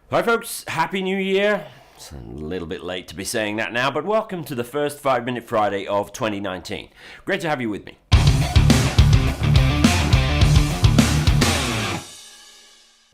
Hi folks, Happy New Year. It's a little bit late to be saying that now, but welcome to the first 5-Minute Friday of 2019. Great to have you with me.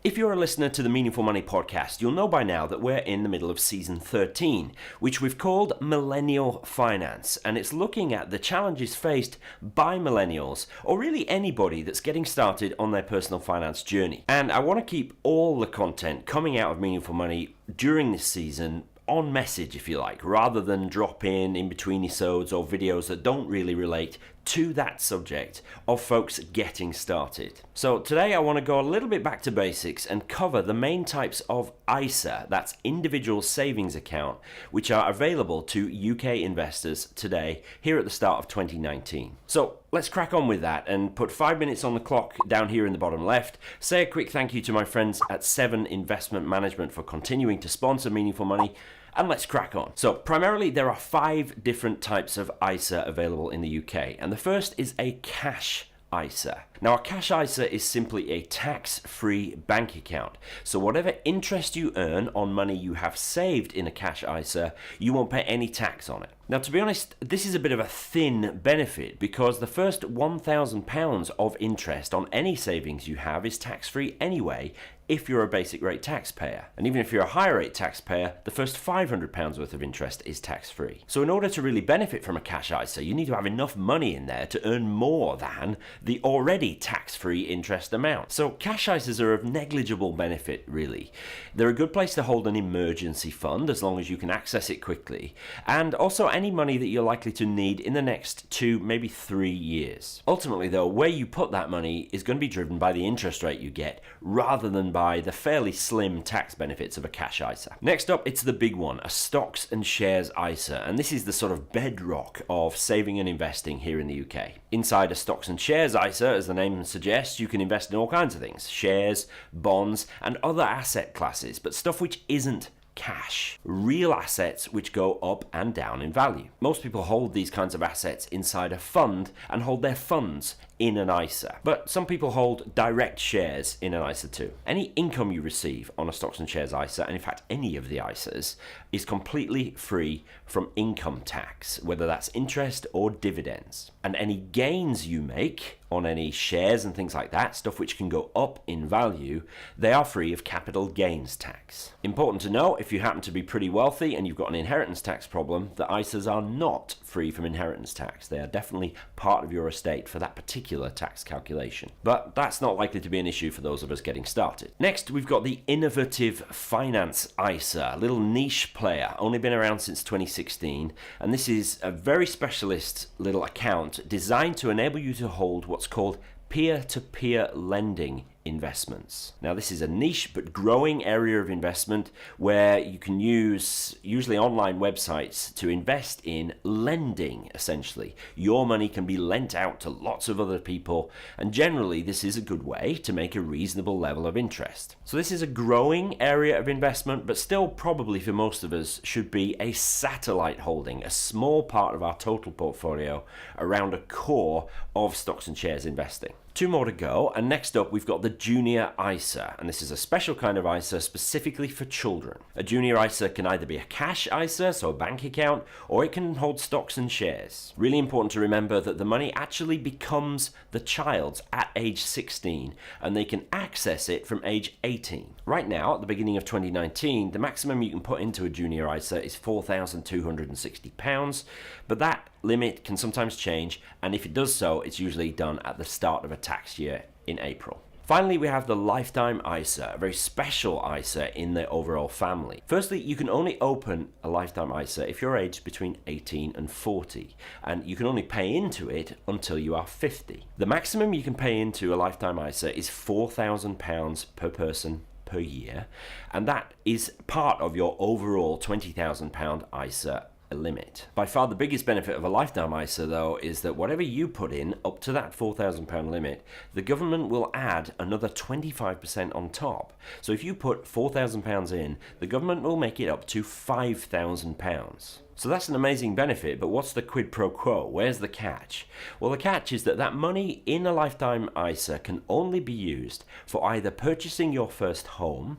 If you're a listener to the Meaningful Money podcast, you'll know by now that we're in the middle of season 13, which we've called Millennial Finance, and it's looking at the challenges faced by millennials, or really anybody that's getting started on their personal finance journey. And I want to keep all the content coming out of Meaningful Money during this season on message, if you like, rather than drop in between episodes or videos that don't really relate to that subject of folks getting started. So today I want to go a little bit back to basics and cover the main types of ISA, that's individual savings account, which are available to UK investors today here at the start of 2019. So let's crack on with that and put 5 minutes on the clock down here in the bottom left. Say a quick thank you to my friends at 7 Investment Management for continuing to sponsor Meaningful Money. And let's crack on. So primarily there are 5 different types of ISA available in the UK. And the first is a cash ISA. Now, a cash ISA is simply a tax-free bank account. So whatever interest you earn on money you have saved in a cash ISA, you won't pay any tax on it. Now, to be honest, this is a bit of a thin benefit because the first £1,000 of interest on any savings you have is tax-free anyway if you're a basic rate taxpayer. And even if you're a higher rate taxpayer, the first £500 worth of interest is tax-free. So in order to really benefit from a cash ISA, you need to have enough money in there to earn more than the already tax-free interest amount. So cash ISAs are of negligible benefit, really. They're a good place to hold an emergency fund as long as you can access it quickly, and also any money that you're likely to need in the next 2, maybe 3 years. Ultimately though, where you put that money is going to be driven by the interest rate you get rather than by the fairly slim tax benefits of a cash ISA. Next up, it's the big one, a stocks and shares ISA, and this is the sort of bedrock of saving and investing here in the UK. Inside a stocks and shares ISA, as the name suggests, you can invest in all kinds of things, shares, bonds, and other asset classes, but stuff which isn't cash, real assets which go up and down in value. Most people hold these kinds of assets inside a fund and hold their funds in an ISA, but some people hold direct shares in an ISA too. Any income you receive on a stocks and shares ISA, and in fact any of the ISAs, is completely free from income tax, whether that's interest or dividends. And any gains you make on any shares and things like that, stuff which can go up in value, they are free of capital gains tax. Important to know, if you happen to be pretty wealthy and you've got an inheritance tax problem, the ISAs are not free from inheritance tax. They are definitely part of your estate for that particular tax calculation. But that's not likely to be an issue for those of us getting started. Next, we've got the Innovative Finance ISA, a little niche player, only been around since 2016, and this is a very specialist little account designed to enable you to hold what's called peer-to-peer lending investments. Now, this is a niche but growing area of investment where you can use usually online websites to invest in lending, essentially. Your money can be lent out to lots of other people, and generally this is a good way to make a reasonable level of interest. So this is a growing area of investment, but still probably for most of us should be a satellite holding, a small part of our total portfolio around a core of stocks and shares investing. 2 more to go, and next up we've got the Junior ISA, and this is a special kind of ISA specifically for children. A Junior ISA can either be a cash ISA, so a bank account, or it can hold stocks and shares. Really important to remember that the money actually becomes the child's at age 16, and they can access it from age 18. Right now, at the beginning of 2019, the maximum you can put into a Junior ISA is £4,260, but that limit can sometimes change, and if it does so, it's usually done at the start of a tax year in April. Finally, we have the Lifetime ISA, a very special ISA in the overall family. Firstly, you can only open a Lifetime ISA if you're aged between 18 and 40, and you can only pay into it until you are 50. The maximum you can pay into a Lifetime ISA is £4,000 per person per year, and that is part of your overall £20,000 ISA limit. By far the biggest benefit of a Lifetime ISA though is that whatever you put in up to that £4,000 limit, the government will add another 25% on top. So if you put £4,000 in, the government will make it up to £5,000. So that's an amazing benefit, but what's the quid pro quo? Where's the catch? Well, the catch is that that money in a Lifetime ISA can only be used for either purchasing your first home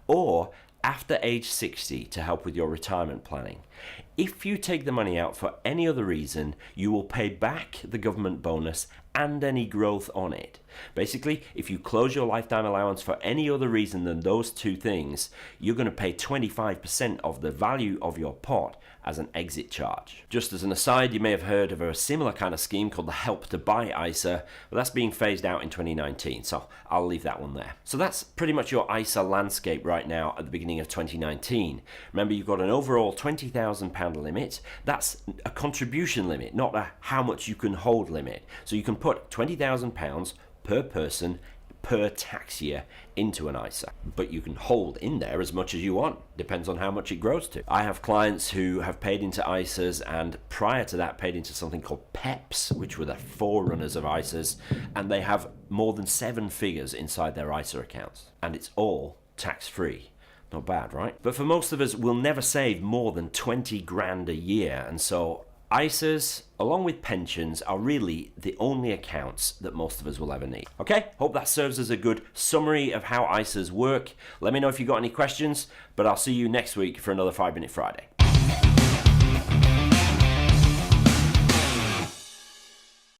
or after age 60 to help with your retirement planning. If you take the money out for any other reason, you will pay back the government bonus and any growth on it. Basically, if you close your lifetime allowance for any other reason than those two things, you're going to pay 25% of the value of your pot as an exit charge. Just as an aside, you may have heard of a similar kind of scheme called the Help to Buy ISA, but that's being phased out in 2019, so I'll leave that one there. So that's pretty much your ISA landscape right now at the beginning of 2019. Remember, you've got an overall £20,000 limit. That's a contribution limit, not a how much you can hold limit. So you can put £20,000 per person per tax year into an ISA, but you can hold in there as much as you want. Depends on how much it grows to. I have clients who have paid into ISAs and prior to that paid into something called PEPs, which were the forerunners of ISAs, and they have more than 7 figures inside their ISA accounts, and it's all tax-free. Not bad, right? But for most of us, we'll never save more than 20 grand a year, and so ISAs, along with pensions, are really the only accounts that most of us will ever need. Okay, hope that serves as a good summary of how ISAs work. Let me know if you've got any questions, but I'll see you next week for another 5 Minute Friday.